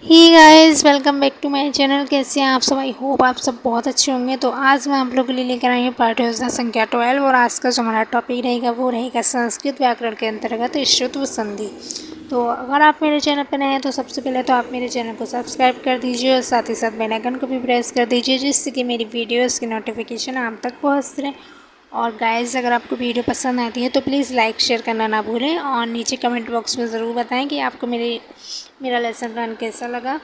He guys, welcome back to my channel. कैसे हैं आप सब? आई होप आप सब बहुत अच्छे होंगे। तो आज मैं आप लोगों के लिए लेकर आई हूँ पाठ्योजना संख्या 12 और आज का जो हमारा टॉपिक रहेगा वो रहेगा संस्कृत व्याकरण के अंतर्गत श्रुत्व संधि। तो अगर आप मेरे चैनल पर नए हैं तो सबसे पहले तो आप मेरे चैनल को सब्सक्राइब कर दीजिए और साथ ही साथ बेल आइकन को भी प्रेस कर दीजिए जिससे कि मेरी वीडियोज़ की नोटिफिकेशन आप तक पहुँच रहे। और गाइस, अगर आपको वीडियो पसंद आती है तो प्लीज़ लाइक शेयर करना ना भूलें और नीचे कमेंट बॉक्स में ज़रूर बताएं कि आपको मेरा लेसन प्लान कैसा लगा।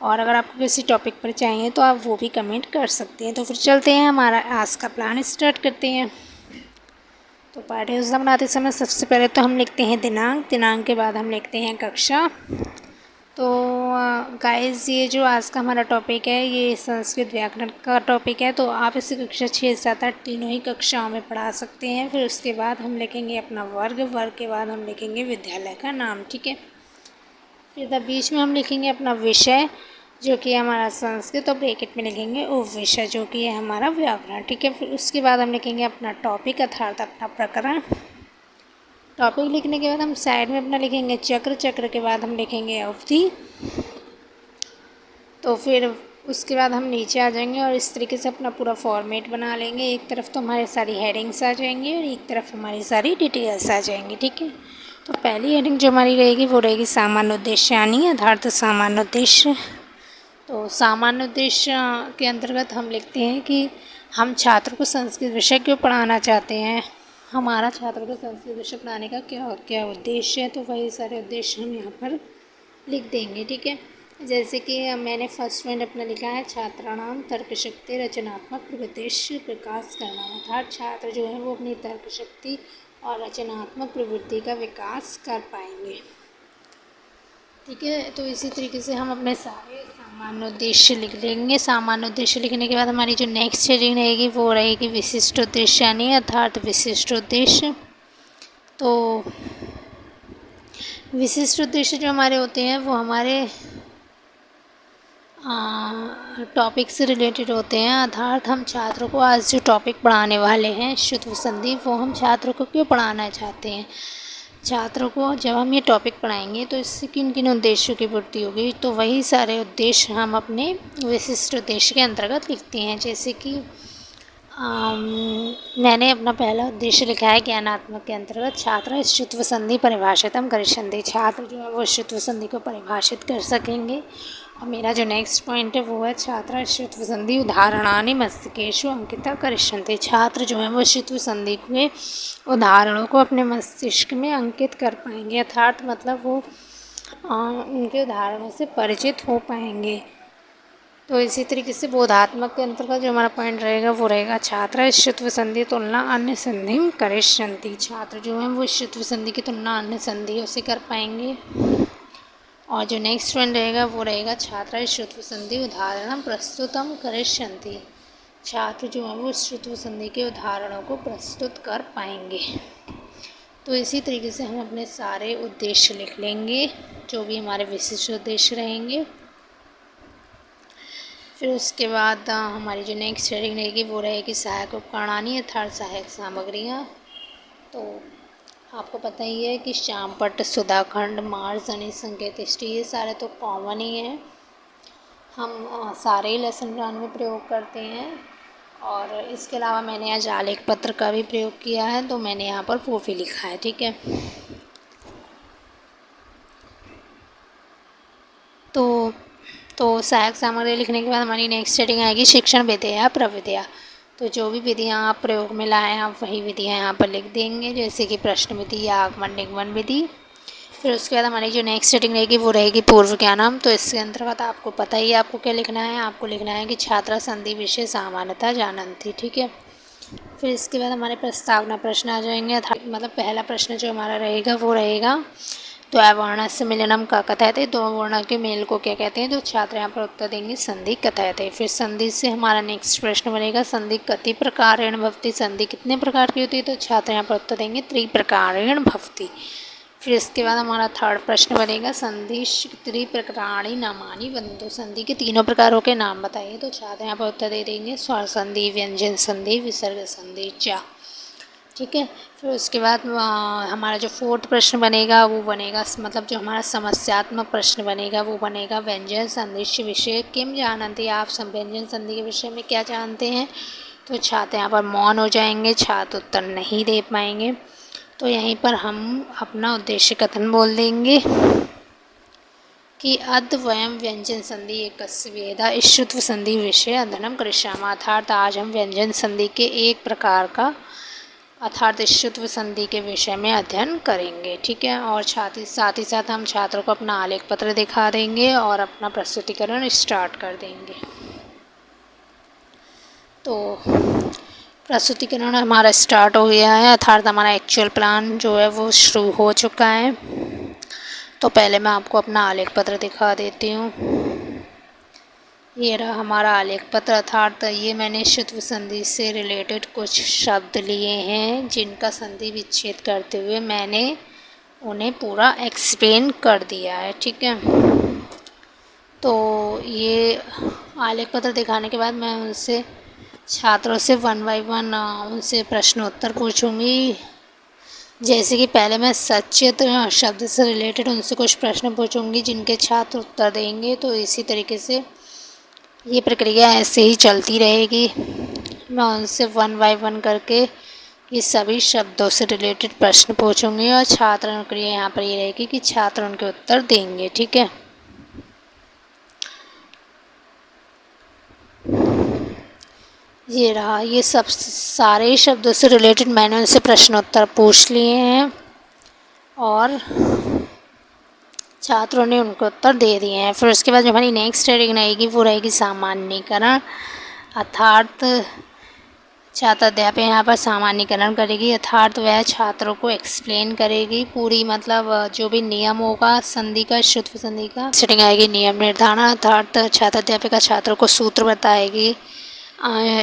और अगर आपको किसी टॉपिक पर चाहिए तो आप वो भी कमेंट कर सकते हैं। तो फिर चलते हैं, हमारा आज का प्लान स्टार्ट करते हैं। तो पाठ्ययोजना बनाते समय सबसे पहले तो हम लिखते हैं दिनांक के बाद हम लिखते हैं कक्षा। तो गाइस, ये जो आज का हमारा टॉपिक है ये संस्कृत व्याकरण का टॉपिक है। तो आप इसे कक्षा 6, 7, 8 तीनों ही कक्षाओं में पढ़ा सकते हैं। फिर उसके बाद हम लिखेंगे अपना वर्ग के बाद हम लिखेंगे विद्यालय का नाम, ठीक है। फिर बीच में हम लिखेंगे अपना विषय जो कि हमारा संस्कृत और ब्रैकेट में लिखेंगे उपविषय जो कि है हमारा व्याकरण, ठीक है। फिर उसके बाद हम लिखेंगे अपना टॉपिक अर्थात अपना प्रकरण। टॉपिक लिखने के बाद हम साइड में अपना लिखेंगे चक्र के बाद हम लिखेंगे अवधि। तो फिर उसके बाद हम नीचे आ जाएंगे और इस तरीके से अपना पूरा फॉर्मेट बना लेंगे। एक तरफ तो हमारी सारी हेडिंग्स आ जाएंगी और एक तरफ हमारी सारी डिटेल्स आ जाएंगी, ठीक है। तो पहली हेडिंग जो हमारी रहेगी वो रहेगी सामान्य उद्देश्य यानी यथार्थ सामान्य उद्देश्य। तो सामान्य उद्देश्य के अंतर्गत हम लिखते हैं कि हम छात्र को संस्कृत विषय क्यों पढ़ाना चाहते हैं, हमारा छात्र को संस्कृत विषय पढ़ाने का क्या क्या उद्देश्य है। तो वही सारे उद्देश्य हम यहाँ पर लिख देंगे, ठीक है। जैसे कि मैंने फर्स्ट पॉइंट अपना लिखा है छात्राणाम तर्क शक्ति रचनात्मक प्रवृत्ति विकास करना, अर्थात छात्र जो है वो अपनी तर्क शक्ति और रचनात्मक प्रवृत्ति का विकास कर पाएंगे, ठीक है। तो इसी तरीके से हम अपने सारे सामान्य उद्देश्य लिख लेंगे। सामान्य उद्देश्य लिखने के बाद हमारी जो नेक्स्ट हेडिंग रहेगी वो रहेगी विशिष्ट उद्देश्य यानी अर्थात विशिष्ट उद्देश्य। तो विशिष्ट उद्देश्य जो हमारे होते हैं वो हमारे टॉपिक से रिलेटेड होते हैं, अर्थात हम छात्रों को आज जो टॉपिक पढ़ाने वाले हैं श्रुत्व संधि वो हम छात्रों को क्यों पढ़ाना चाहते हैं। छात्रों को जब हम ये टॉपिक पढ़ाएंगे तो इससे किन किन उद्देश्यों की पूर्ति होगी, तो वही सारे उद्देश्य हम अपने विशिष्ट उद्देश्य के अंतर्गत लिखते हैं। जैसे कि मैंने अपना पहला उद्देश्य लिखा है ज्ञानात्मक के अंतर्गत छात्र श्रुत्व संधि परिभाषितम करिष्यन्ति, छात्र जो है वो श्रुत्व संधि को परिभाषित कर सकेंगे। और मेरा जो नेक्स्ट पॉइंट है वो है छात्र श्रुत्व संधि उदाहरणानि मस्तिष्केषु अंकिता करिष्यन्ति, छात्र जो है वो श्रुत्व संधि के उदाहरणों को अपने मस्तिष्क में अंकित कर पाएंगे, अर्थात मतलब वो उनके उदाहरणों से परिचित हो पाएंगे। तो इसी तरीके से बोधात्मक के अंतर्गत जो हमारा पॉइंट रहेगा वो रहेगा छात्र श्रुत्व संधि तुलना अन्य संधि करिष्यन्ति, छात्र जो है वो श्रुत्व संधि की तुलना अन्य संधियों से कर पाएंगे। और जो नेक्स्ट पॉइंट रहेगा वो रहेगा छात्र श्रुत्व संधि उदाहरण प्रस्तुतम करिष्यन्ति, छात्र जो है वो श्रुत्व संधि के उदाहरणों को प्रस्तुत कर पाएंगे। तो इसी तरीके से हम अपने सारे उद्देश्य लिख लेंगे जो भी हमारे विशिष्ट उद्देश्य रहेंगे। फिर उसके बाद हमारी जो नेक्स्ट हेडिंग रहेगी वो रहेगी सहायक उपकरणानि अर्थात सहायक सामग्रियाँ। तो आपको पता ही है कि श्यामपट्ट, सुधाखंड, मार्स, अनिल, संकेतिष्टि ये सारे तो कॉमन ही हैं, हम सारे ही लेसन प्लान में प्रयोग करते हैं। और इसके अलावा मैंने आज आलेख पत्र का भी प्रयोग किया है तो मैंने यहाँ पर वो भी लिखा है, ठीक है। तो सहायक सामग्री लिखने के बाद हमारी नेक्स्ट हेडिंग आएगी शिक्षण विधियाँ प्रविधियाँ। तो जो भी विधियाँ आप प्रयोग में लाएँ आप वही विधियाँ यहाँ पर लिख देंगे, जैसे कि प्रश्न विधि या आगमन निगमन विधि। फिर उसके बाद हमारी जो नेक्स्ट हेडिंग रहेगी वो रहेगी पूर्व ज्ञानम। तो इसके अंतर्गत आपको पता ही है आपको क्या लिखना है, आपको लिखना है कि छात्रा संधि विषय सामान्यतः जानन्ति, ठीक है। फिर इसके बाद हमारे प्रस्तावना प्रश्न आ जाएंगे, मतलब पहला प्रश्न जो हमारा रहेगा वो रहेगा द्वैवर्ण मिलनम का कथयते, दो वर्ण के मेल को क्या कहते हैं। तो छात्र यहाँ पर उत्तर देंगे संधि कथयते। फिर संधि से हमारा नेक्स्ट प्रश्न बनेगा संधि कति प्रकारेण भवति, संधि कितने प्रकार की होती है। तो छात्र यहाँ पर उत्तर देंगे त्रिप्रकारेण भवति। फिर इसके बाद हमारा थर्ड प्रश्न बनेगा संधि त्रिप्रकाराणि नामानि वदन्तु, संधि के तीनों प्रकारों के नाम बताइए। तो छात्र यहाँ पर उत्तर दे देंगे स्वर संधि, व्यंजन संधि, विसर्ग संधि, च। ठीक है। फिर उसके बाद हमारा जो फोर्थ प्रश्न बनेगा वो बनेगा, मतलब जो हमारा समस्यात्मक प्रश्न बनेगा वो बनेगा व्यंजन संधि विषय किम जानन्ति। आप सब व्यंजन संधि के विषय में क्या जानते हैं। तो छात्र यहाँ पर मौन हो जाएंगे, छात्र उत्तर नहीं दे पाएंगे। तो यहीं पर हम अपना उद्देश्य कथन बोल देंगे कि अद्य वयम व्यंजन संधि एकस्य वेदा इष्टुत्व संधि विषय अध्ययनम करिष्यामः। अर्थात आज हम व्यंजन संधि के एक प्रकार का अर्थात इष्टुत्व संधि के विषय में अध्ययन करेंगे। ठीक है। और साथ ही साथ हम छात्रों को अपना आलेख पत्र दिखा देंगे और अपना प्रस्तुतिकरण स्टार्ट कर देंगे। तो प्रस्तुतिकरण हमारा स्टार्ट हो गया है, अर्थात हमारा एक्चुअल प्लान जो है वो शुरू हो चुका है। तो पहले मैं आपको अपना आलेख पत्र दिखा देती हूँ। ये रहा हमारा आलेख पत्र, अर्थात ये मैंने इष्टुत्व संधि से रिलेटेड कुछ शब्द लिए हैं जिनका संधि विच्छेद करते हुए मैंने उन्हें पूरा एक्सप्लेन कर दिया है। ठीक है। तो ये आलेख पत्र दिखाने के बाद मैं उनसे छात्रों से 1 बाय 1 उनसे प्रश्नोत्तर पूछूंगी। जैसे कि पहले मैं सचेत शब्द से रिलेटेड उनसे कुछ प्रश्न पूछूंगी जिनके छात्र उत्तर देंगे। तो इसी तरीके से ये प्रक्रिया ऐसे ही चलती रहेगी। मैं उनसे 1 बाय 1 करके ये सभी शब्दों से रिलेटेड प्रश्न पूछूंगी और छात्र प्रक्रिया यहाँ पर ये रहेगी कि छात्र उनके उत्तर देंगे। ठीक है। ये रहा, ये सब सारे शब्दों से रिलेटेड मैंने उनसे प्रश्नोत्तर पूछ लिए हैं और छात्रों ने उनको उत्तर दे दिए हैं। फिर उसके बाद जो हमारी नेक्स्ट हेडिंग रहेगी वो रहेगी सामान्यीकरण, अर्थात छात्र अध्यापक यहाँ पर सामान्यीकरण करेगी, अर्थात वह छात्रों को एक्सप्लेन करेगी पूरी, मतलब जो भी नियम होगा संधि का, इष्टुत्व संधि का सेटिंग आएगी नियम निर्धारण, अर्थात छात्र अध्यापिका छात्रों को सूत्र बताएगी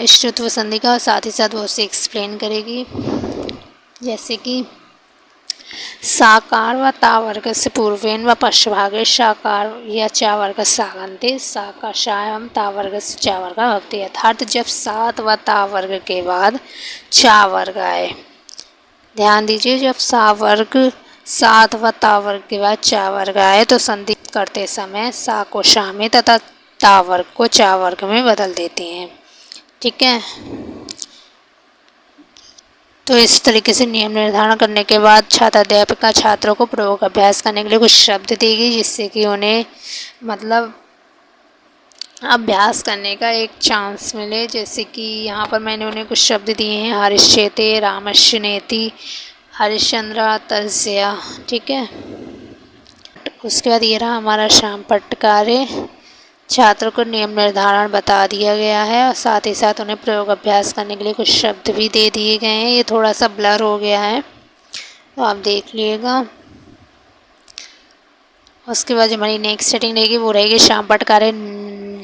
इष्टुत्व संधि का, साथ ही साथ वो उसे एक्सप्लेन करेगी। जैसे कि साकार व ता वर्ग से पूर्वेन व पश्चभागे साकार या चा वर्ग सागंते साका शा एवं ता वर्ग से चा वर्ग भवति। अर्थात जब सात व ता वर्ग के बाद चा वर्ग आए, ध्यान दीजिए, जब सात व ता वर्ग के बाद चा वर्ग आए तो संधि करते समय सा को शा में तथा ता वर्ग को चा वर्ग में बदल देते हैं। ठीक है। तो इस तरीके से नियम निर्धारण करने के बाद छात्र अध्यापिका छात्रों को प्रयोग अभ्यास करने के लिए कुछ शब्द देगी जिससे कि उन्हें मतलब अभ्यास करने का एक चांस मिले। जैसे कि यहाँ पर मैंने उन्हें कुछ शब्द दिए हैं, हरिश्चेते, रामश्नेति, हरिश्चंद्र, तस्या। ठीक है। उसके बाद ये रहा हमारा शाम पट्टकार्य, छात्र को नियम निर्धारण बता दिया गया है और साथ ही साथ उन्हें प्रयोग अभ्यास करने के लिए कुछ शब्द भी दे दिए गए हैं। ये थोड़ा सा ब्लर हो गया है तो आप देख लीजिएगा। उसके बाद हमारी नेक्स्ट सेटिंग रहेगी वो रहेगी शाम पट्टकार्य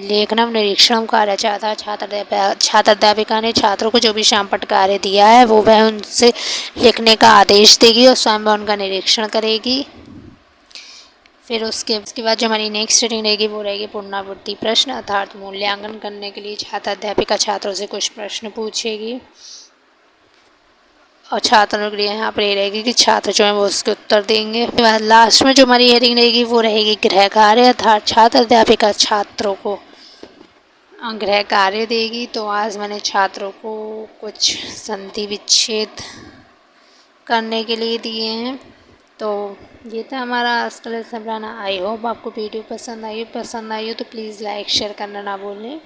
लेखनम निरीक्षण कार्य। छात्र अध्यापिका ने छात्रों को जो भी शाम पट्टकार्य दिया है वो वह उनसे लिखने का आदेश देगी और स्वयं वह उनका निरीक्षण करेगी। फिर उसके बाद जो हमारी नेक्स्ट सेटिंग रहेगी वो रहेगी पुनरावृत्ति प्रश्न, अर्थात मूल्यांकन करने के लिए छात्र अध्यापिका छात्रों से कुछ प्रश्न पूछेगी और छात्रों के लिए यहाँ पर ये रहेगी कि छात्र जो है वो उसके उत्तर देंगे। उसके बाद लास्ट में जो हमारी हेडिंग रहेगी वो रहेगी गृह कार्य, अर्थात छात्र अध्यापिका छात्रों को गृह कार्य देगी। तो आज मैंने छात्रों को कुछ संधि विच्छेद करने के लिए दिए हैं। तो ये था हमारा आज का लेसन प्लान। आई होप आपको वीडियो पसंद आई हो तो प्लीज़ लाइक शेयर करना ना भूलें।